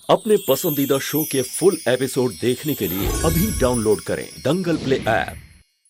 अपने पसंदीदा शो के फुल एपिसोड देखने के लिए अभी डाउनलोड करें दंगल प्ले ऐप।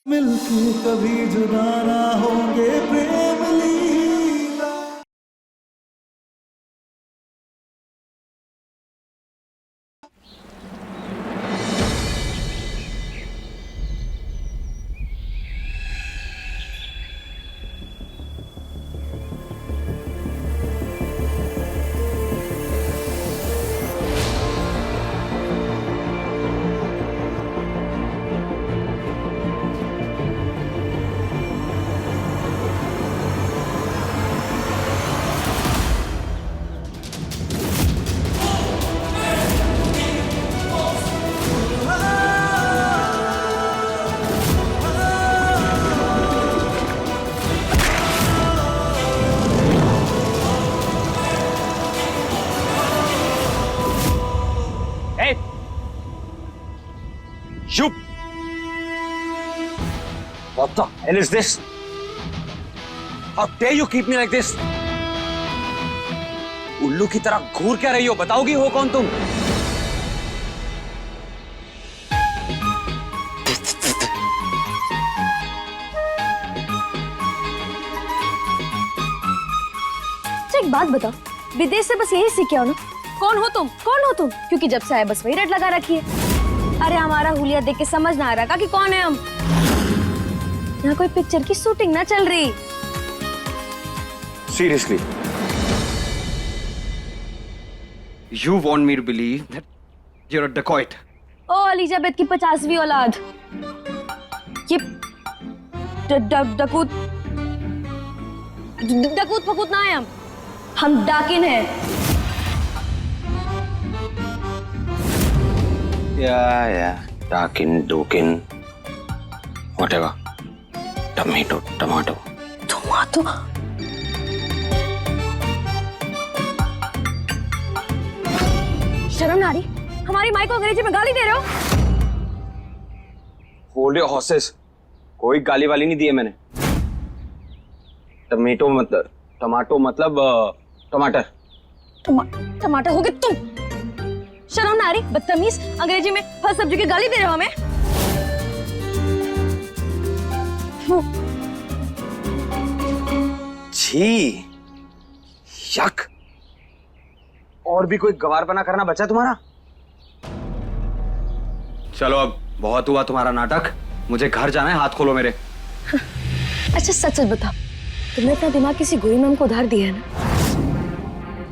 मिलके कभी जुदा ना होंगे प्रेम लीला। Hey! You! What the hell is this? How dare you keep me like this? उल्लू की तरह घूर क्या रही हो? बताओगी हो कौन तुम? एक बात बताओ, विदेश से बस यही सीखे हो ना? कौन हो तुम? कौन हो तुम? क्योंकि जब से आए बस वही रट लगा रखी है। अरे हमारा हुलिया देख के समझ ना आ रहा कि कौन है हम। यहाँ कोई पिक्चर की शूटिंग ना चल रही। Seriously? You want me to believe that you're a dacoit? ओ एलिजाबेथ की 50वीं औलाद। ये डकूत फकूत ना है हम डाकिन हैं। Yeah. Dakin, whatever. Tomato. Tomato? शर्म ना आ रही? हमारी माई को अंग्रेजी में गाली दे रहे हो? Hold your horses. कोई गाली वाली नहीं दी है मैंने। टमाटो मतलब टमाटर। टमाटर हो गए तुम? शर्म ना आ रही? बदतमीज, अंग्रेजी में हर सब्जी की गाली दे रहे हो हमें। छी, यक। और भी कोई गवारपना करना बचा तुम्हारा? चलो अब बहुत हुआ तुम्हारा नाटक। मुझे घर जाना है, हाथ खोलो मेरे। अच्छा सच बताओ, तुमने अपना दिमाग किसी गोरी मैम को उधार दिया है ना?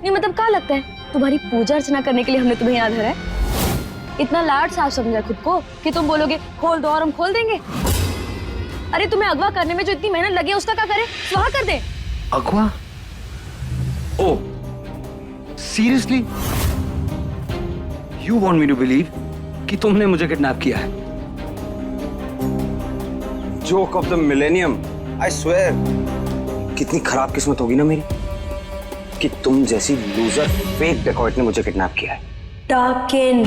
नहीं मतलब क्या लगता है तुम्हारी पूजा अर्चना करने के लिए हमने तुम्हें याद है? इतना लाड साफ समझा खुद को कि तुम बोलोगे खोल दो और हम खोल देंगे। अरे तुम्हें अगवा करने में जो इतनी मेहनत लगी है उसका क्या करें? स्वाहा कर दे। अगवा? ओ, seriously? You want me to believe कि तुमने मुझे किडनैप किया है? Joke of the millennium, I swear। कितनी खराब किस्मत होगी ना मेरी कि तुम जैसी लूजर फेक डेकॉइट ने मुझे किडनैप किया है। डाकिन।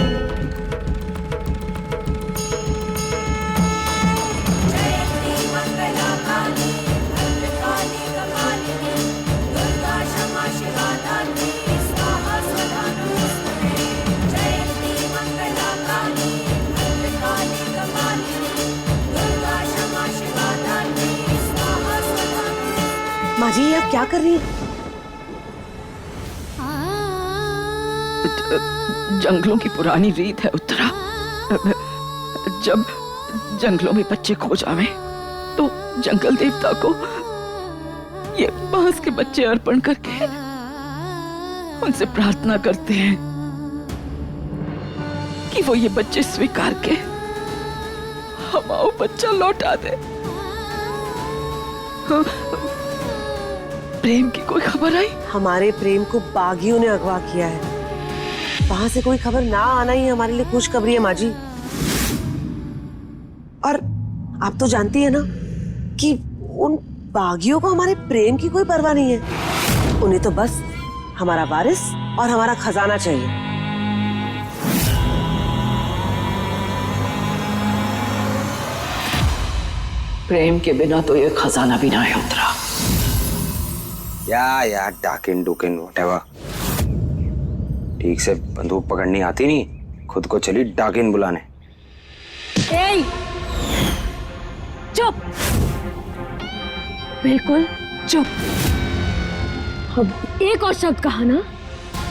माँ जी ये आप क्या कर रही हैं? जंगलों की पुरानी रीत है उत्तरा। जब जंगलों में बच्चे खो जावे तो जंगल देवता को ये बांस के बच्चे अर्पण करके उनसे प्रार्थना करते हैं कि वो ये बच्चे स्वीकार के हमारा बच्चा लौटा दे। प्रेम की कोई खबर आई? हमारे प्रेम को बागियों ने अगवा किया है। वहां से कोई खबर ना आना ही हमारे लिए खुशखबरी है माँ जी। और आप तो जानती है ना कि उन बागियों को हमारे प्रेम की कोई परवाह नहीं है। उन्हें तो बस हमारा वारिस और हमारा खजाना चाहिए। प्रेम के बिना तो ये खजाना भी ना है उत्तरा। या डाकिन डुकिन व्हाटएवर। ठीक से बंदूक पकड़नी आती नहीं, खुद को चली डाकिन बुलाने। ए, चुप, बिल्कुल चुप। अब एक और शब्द कहा ना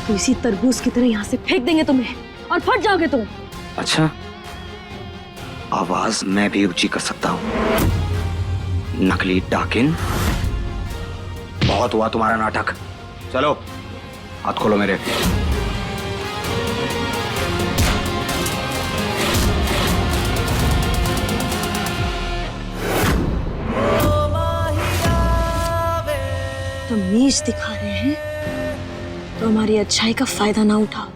तो इसी तरबूज की तरह यहाँ से फेंक देंगे तुम्हें और फट जाओगे तुम। अच्छा, आवाज मैं भी ऊंची कर सकता हूँ। नकली डाकिन, बहुत हुआ तुम्हारा नाटक। चलो हाथ खोलो मेरे। तमीज दिखा रहे हैं तो हमारी अच्छाई का फायदा ना उठाओ।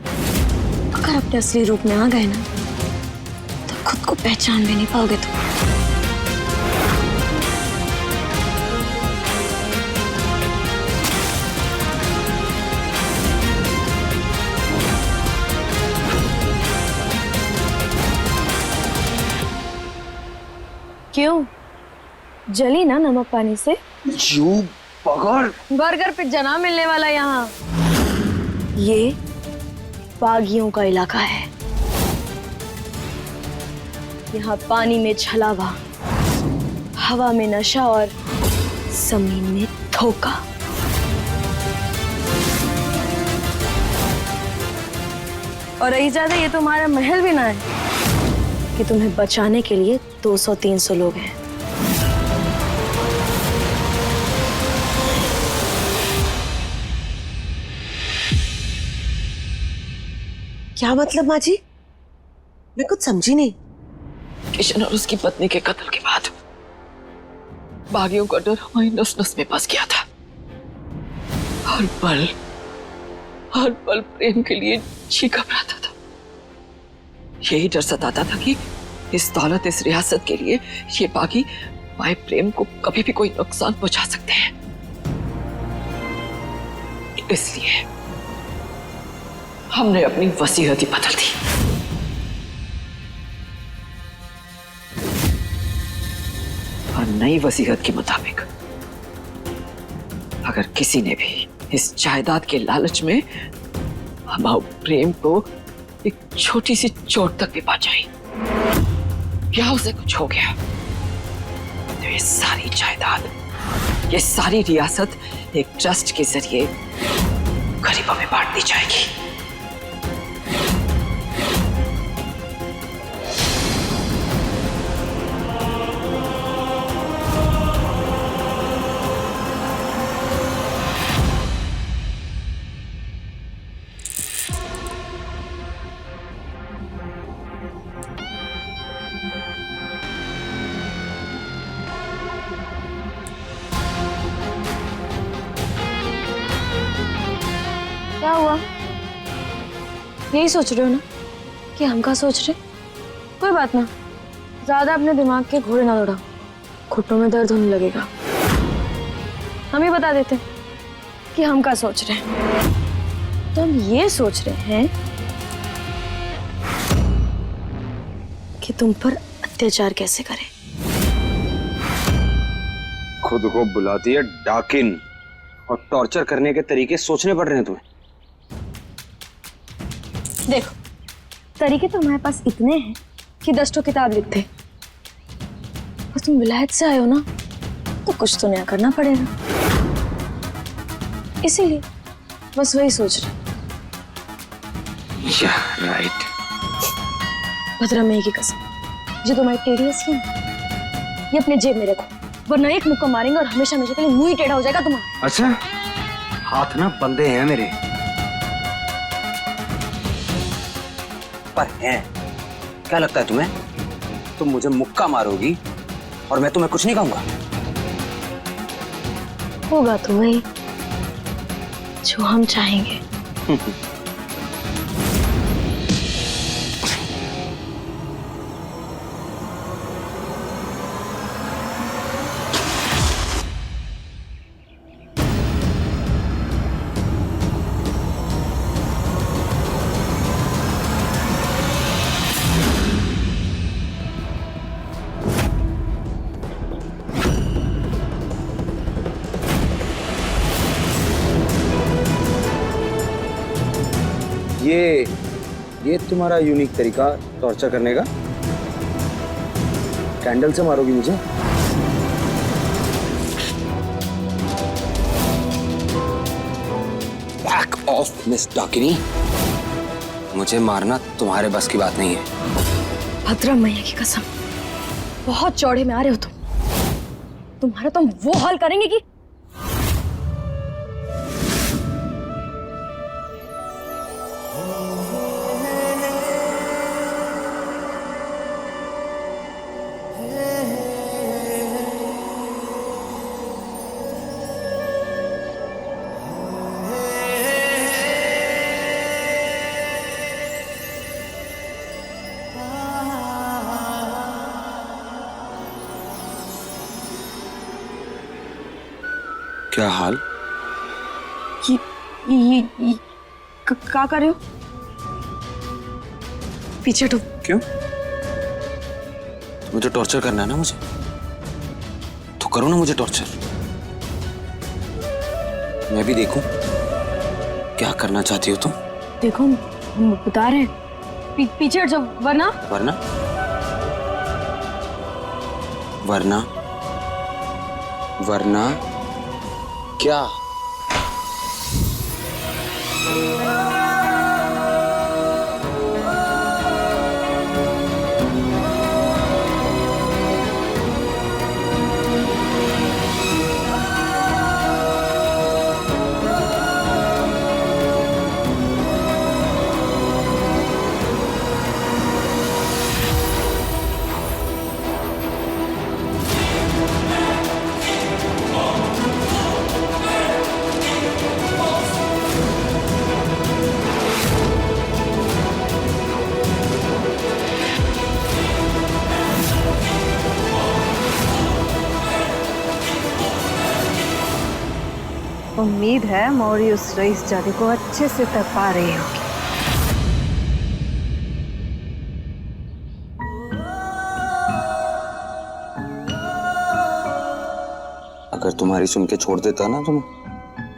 अगर अपने असली रूप में आ गए ना तो खुद को पहचान भी नहीं पाओगे तुम। क्यों, जली ना नमक पानी से? यू पकड़। बर्गर पिज्जा ना मिलने वाला यहाँ। ये बागियों का इलाका है। यहाँ पानी में छलावा, हवा में नशा और जमीन में धोखा। और रही ज्यादा ये तुम्हारा महल भी ना है कि तुम्हें बचाने के लिए 200-300 लोग हैं। क्या मतलब माँ जी? मैं कुछ समझी नहीं। किशन और उसकी पत्नी के कत्ल के बाद बागियों का डर हमारी नस नस में बस गया था। हर पल प्रेम के लिए जी घबराता था। यही डर सताता था कि इस दौलत, इस रियासत के लिए ये बागी माए प्रेम को कभी भी कोई नुकसान पहुंचा सकते हैं। इसलिए हमने अपनी वसीयत ही बदल दी। और नई वसीयत के मुताबिक अगर किसी ने भी इस जायदाद के लालच में हमारे प्रेम को एक छोटी सी चोट तक भी पहुंचाई या उसे कुछ हो गया तो ये सारी जायदाद, ये सारी रियासत एक ट्रस्ट के जरिए गरीबों में बांट दी जाएगी। क्या हुआ? यही सोच रहे हो ना कि हम क्या सोच रहे? कोई बात ना, ज्यादा अपने दिमाग के घोड़े ना दौड़ाओ, घुटनों में दर्द होने लगेगा। हम ही बता देते कि हम क्या सोच रहे हैं। तो हम ये सोच रहे हैं कि तुम पर अत्याचार कैसे करें। खुद को बुलाती है डाकिन और टॉर्चर करने के तरीके सोचने पड़ रहे हैं तुम्हें। देखो, तरीके तो हमारे पास इतने हैं कि 10 ठो किताब लिखते। और तुम विलायत से आए हो ना तो कुछ तो नया करना पड़ेगा, इसीलिए बस वही सोच रहे। राइट। भद्रा मेरी की कसम, जो तुम्हारी टेढ़ी हंसी है ये अपने जेब में रखो, वरना एक मुक्का मारेंगे और हमेशा हमेशा के लिए मुंह ही टेढ़ा हो जाएगा तुम्हारा। अच्छा, हाथ ना बंधे हैं मेरे, पर हैं। क्या लगता है तुम्हें तुम मुझे मुक्का मारोगी और मैं तुम्हें कुछ नहीं कहूंगा? होगा तो वही जो हम चाहेंगे। ये तुम्हारा यूनिक तरीका टॉर्चर करने का? कैंडल से मारोगी मुझे? बैक ऑफ मिस डाकिनी, मुझे मारना तुम्हारे बस की बात नहीं है। भद्रा मैया की कसम, बहुत चौड़े में आ रहे हो तुम। तुम्हारा तुम वो हाल करेंगे कि क्या हाल? क्या कर रहे हो? पीछे हटो। क्यों? मुझे टॉर्चर करना है ना मुझे, तो करो ना मुझे टॉर्चर। मैं भी देखूं क्या करना चाहती हो तुम। देखो हम बता रहे हैं, पीछे हट जाओ वरना। वरना? वरना? वरना क्या? उम्मीद है मौरी उस रईसजादे को अच्छे से तपा रही होगी। अगर तुम्हारी सुन के छोड़ देता ना तुम,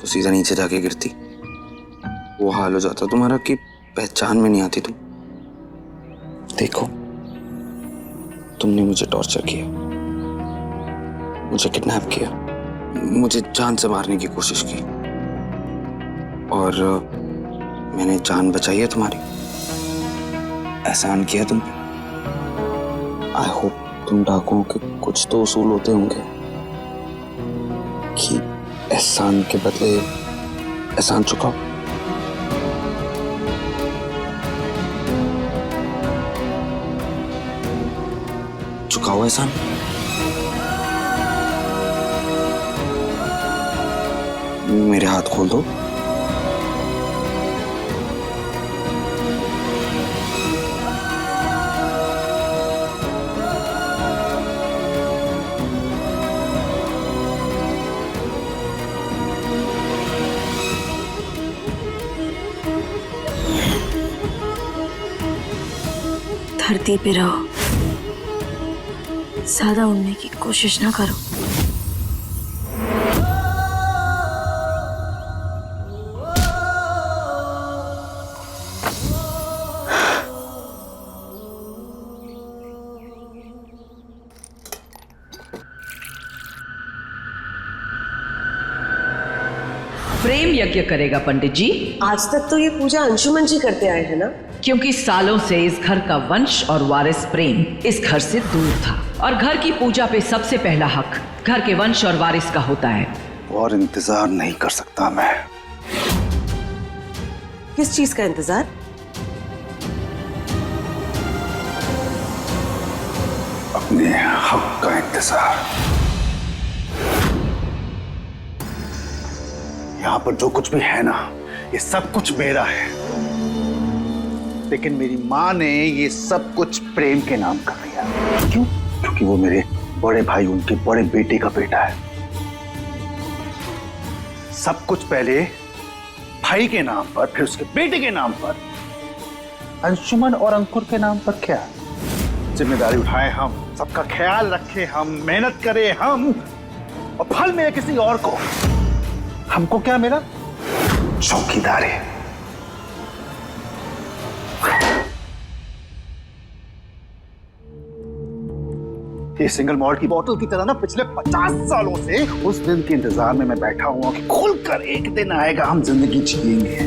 तो सीधा नीचे जाके गिरती। वो हाल हो जाता तुम्हारा कि पहचान में नहीं आती तुम। देखो, तुमने मुझे टॉर्चर किया, मुझे किडनैप किया, मुझे जान से मारने की कोशिश की, और मैंने जान बचाई है तुम्हारी। एहसान किया तुम पे। आई होप तुम डाकुओं के कुछ तो उसूल होते होंगे कि एहसान के बदले एहसान चुकाओ। चुकाओ एहसान। मेरे हाथ खोल दो। धरती पे रहो, ज्यादा उड़ने की कोशिश ना करो। प्रेम यज्ञ करेगा पंडित जी, आज तक तो ये पूजा अंशुमन जी करते आए हैं ना? क्योंकि सालों से इस घर का वंश और वारिस प्रेम इस घर से दूर था, और घर की पूजा पे सबसे पहला हक घर के वंश और वारिस का होता है। और इंतजार नहीं कर सकता मैं। किस चीज का इंतजार? अपने हक का इंतजार। यहाँ पर जो कुछ भी है ना, ये सब कुछ मेरा है, लेकिन मेरी माँ ने ये सब कुछ प्रेम के नाम कर दिया। क्यों? क्योंकि वो मेरे बड़े भाई, उनके बड़े बेटे का बेटा है। सब कुछ पहले भाई के नाम पर, फिर उसके बेटे के नाम पर, अंशुमन और अंकुर के नाम पर। क्या जिम्मेदारी उठाए हम, सबका ख्याल रखे हम, मेहनत करे हम, और फल मिले किसी और को। हमको क्या मिला? चौकीदारी। ये सिंगल मॉल्ट की बोतल की तरह ना पिछले 50 सालों से उस दिन के इंतजार में मैं बैठा हुआ कि खुलकर एक दिन आएगा हम जिंदगी जिएंगे।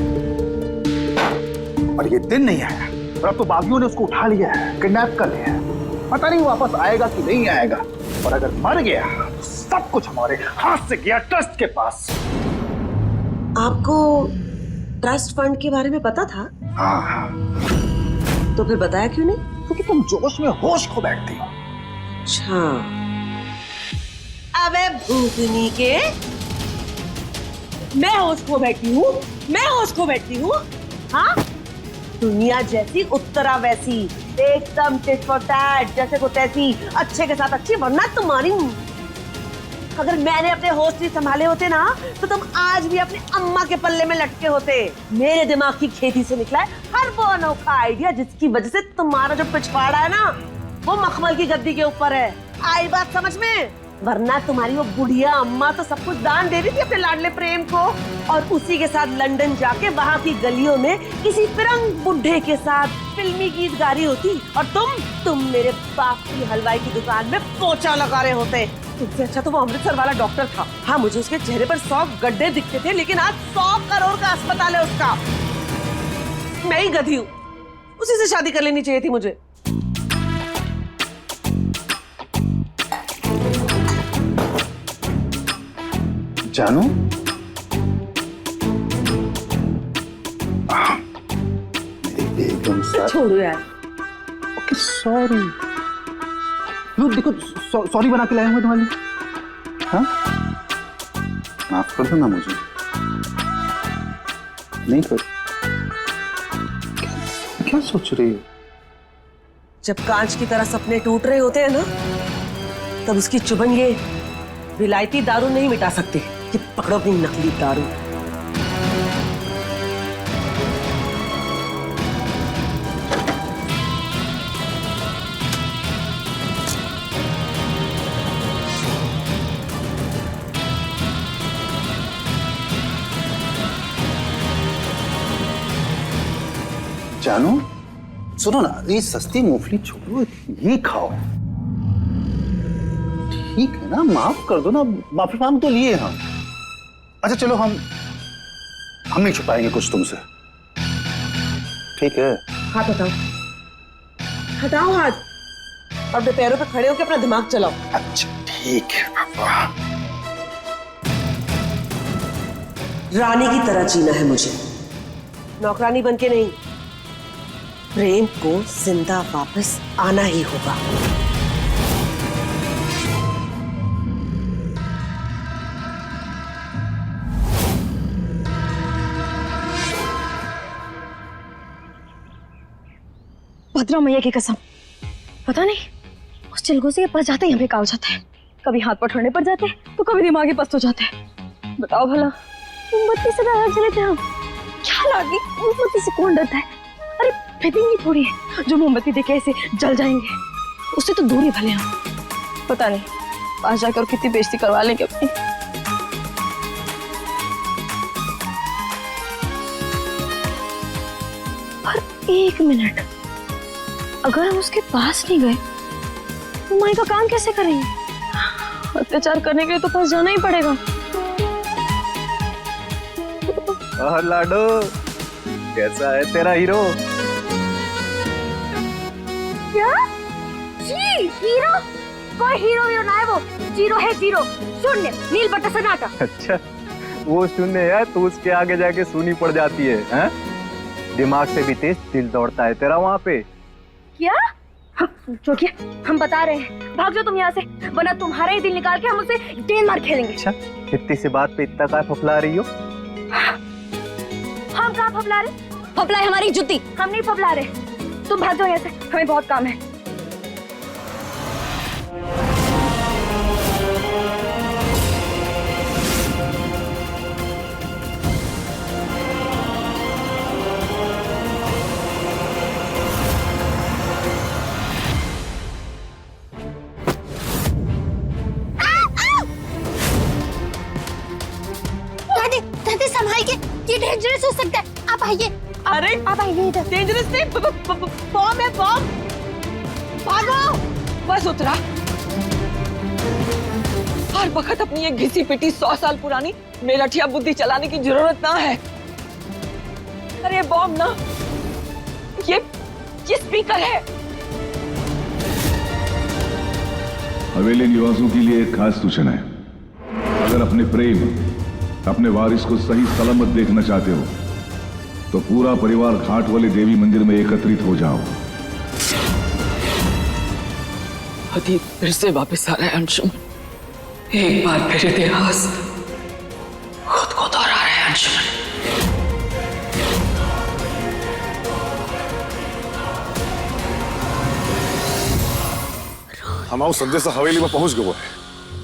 और ये दिन नहीं आया और अब तो बागियों ने उसको उठा लिया है, किडनैप कर लिया है। पता नहीं वापस आएगा कि नहीं आएगा। और अगर मर गया तो सब कुछ हमारे हाथ से गया ट्रस्ट के पास। आपको ट्रस्ट फंड के बारे में पता था? हाँ। तो फिर बताया क्यों नहीं? क्योंकि तुम जोश में होश खो बैठती हो। अच्छा, अबे भूतनी के, मैं होश खो बैठी हूँ, मैं होश खो बैठी हूँ। हाँ, दुनिया जैसी उत्तरा वैसी, एकदम टिट फॉर टैट, जैसे को तैसी, अच्छे के साथ अच्छी, वरना तुम्हारी। अगर मैंने अपने होश नहीं संभाले होते ना, तो तुम आज भी अपने अम्मा के पल्ले में लटके होते। मेरे दिमाग की खेती से निकला है हर वो अनोखा आइडिया जिसकी वजह से तुम्हारा जो पिछवाड़ा है ना, वो मखमल की गद्दी के ऊपर है। आई बात समझ में? वरना तुम्हारी वो बुढ़िया अम्मा तो सब कुछ दान दे रही थी अपने लाडले प्रेम को, और उसी के साथ लंदन जाके वहाँ की गलियों में किसी फिरंग बुढ़े के साथ फिल्मी गीत गा रही होती, और तुम मेरे बाप की हलवाई की दुकान में पोछा लगा रहे होते। तुमसे अच्छा तो वो अमृतसर वाला डॉक्टर था। हाँ, मुझे उसके चेहरे पर 100 गड्ढे दिखते थे, लेकिन आज 100 करोड़ का अस्पताल है उसका। मैं ही गधी हूँ, उसी से शादी कर लेनी चाहिए थी मुझे। जानू, एकदम छोड़ो यार। Okay, sorry. लो देखो, सॉरी बना के लाया हूँ तुम्हारे लिए। हाँ, माफ कर दो ना मुझे। नहीं कर। क्या सोच रही हो? जब कांच की तरह सपने टूट रहे होते हैं ना, तब उसकी चुभन ये विलायती दारू नहीं मिटा सकती। ये पकड़ो अपनी नकली दारू। जानू, सुनो ना, ये सस्ती मूंगफली छोड़ो, ये खाओ। ठीक है ना, माफ कर दो ना, माफी मांग तो लिए हम। अच्छा चलो, हम नहीं छुपाएंगे कुछ तुमसे, ठीक है? हाथ हटाओ, हटाओ हाथ, और अपने पैरों पे खड़े होकर अपना दिमाग चलाओ। अच्छा ठीक है पापा। रानी की तरह जीना है मुझे, नौकरानी बनके नहीं। प्रेम को जिंदा वापस आना ही होगा। भद्रा मैया की कसम, पता नहीं उस चिलगोजी के पास जाते ही हमें का हो जाता है। कभी हाथ पकड़ने पर जाते हैं तो कभी दिमागी पस्त हो जाते हैं। बताओ भला, मोमबत्ती से डर चले थे हम। क्या लागी, मोमबत्ती से कौन डरता है? अरे फितिंगी थोड़ी है जो मोमबत्ती देखे ऐसे जल जाएंगे। उससे तो दूर ही भले हम। पता नहीं पास जाकर कितनी बेइज्जती करवा लेंगे अपनी। पर एक मिनट, अगर हम उसके पास नहीं गए तो माई का काम कैसे करेंगे? अत्याचार करने के लिए तो पास जाना ही पड़ेगा। लाडो, कैसा है तेरा हीरो? क्या? जी हीरो? कोई हीरो ना है, वो जीरो है, जीरो, शून्य, नील बट्टा सन्नाटा। अच्छा, वो शून्य है तो उसके आगे जाके सूनी पड़ जाती है, हैं? दिमाग से भी तेज दिल दौड़ता है तेरा वहाँ पे। क्या? चौकिया, हम बता रहे हैं, भाग जाओ तुम यहाँ से, वरना तुम्हारा ही दिल निकाल के हम उसे डेन मार खेलेंगे। अच्छा, इतनी सी बात पे इतना क्या फफला रही हो? हम कहाँ फफला रहे? फफला है हमारी जुत्ती, हम नहीं फफला रहे। तुम भाग जाओ यहाँ से, हमें बहुत काम है। संभाल के, ये डेंजरस हो सकता है। आप आइए। अरे आप आइए इधर। डेंजरस नहीं, बॉम्ब है, बॉम्ब। भागो। बस उतरा। हर वक्त अपनी ये घिसी पिटी 100 साल पुरानी मेरठिया बुद्धि चलाने की जरूरत ना है। अरे बॉम्ब ना, ये स्पीकर है। हवेली निवासों के लिए एक खास सूचना है। अगर अपने प्रेम, अपने वारिस को सही सलामत देखना चाहते हो तो पूरा परिवार घाट वाले देवी मंदिर में एकत्रित हो जाओ। अतीत फिर से वापस आ रहा है अंशुमन। एक बार फिर इतिहास खुद को दोहरा रहा है अंशुमन। हमारा संदेश हवेली में पहुंच गया है।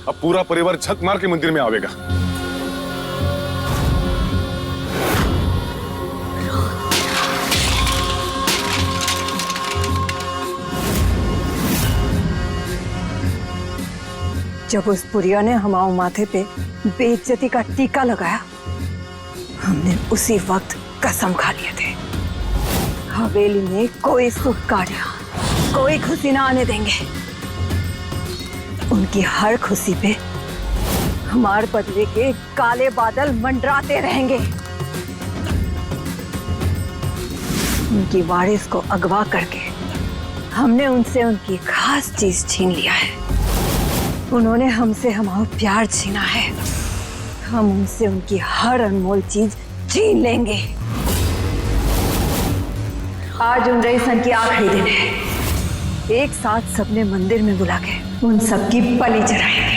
अब पूरा परिवार झक मार के मंदिर में आवेगा। जब उस बुढ़िया ने हमारे माथे पे बेइज्जती का टीका लगाया, हमने उसी वक्त कसम खा लिए थे, हवेली में कोई सुख कार्य, कोई खुशी ना आने देंगे। उनकी हर खुशी पे हमारे बदले के काले बादल मंडराते रहेंगे। उनकी वारिस को अगवा करके हमने उनसे उनकी खास चीज छीन लिया है। उन्होंने हमसे हमारा प्यार छीना है। हम उनसे उनकी हर अनमोल चीज छीन लेंगे। आज उन रईसन की आखिरी दिन है। एक साथ सबने मंदिर में बुला के उन सबकी बलि चढ़ाएंगे।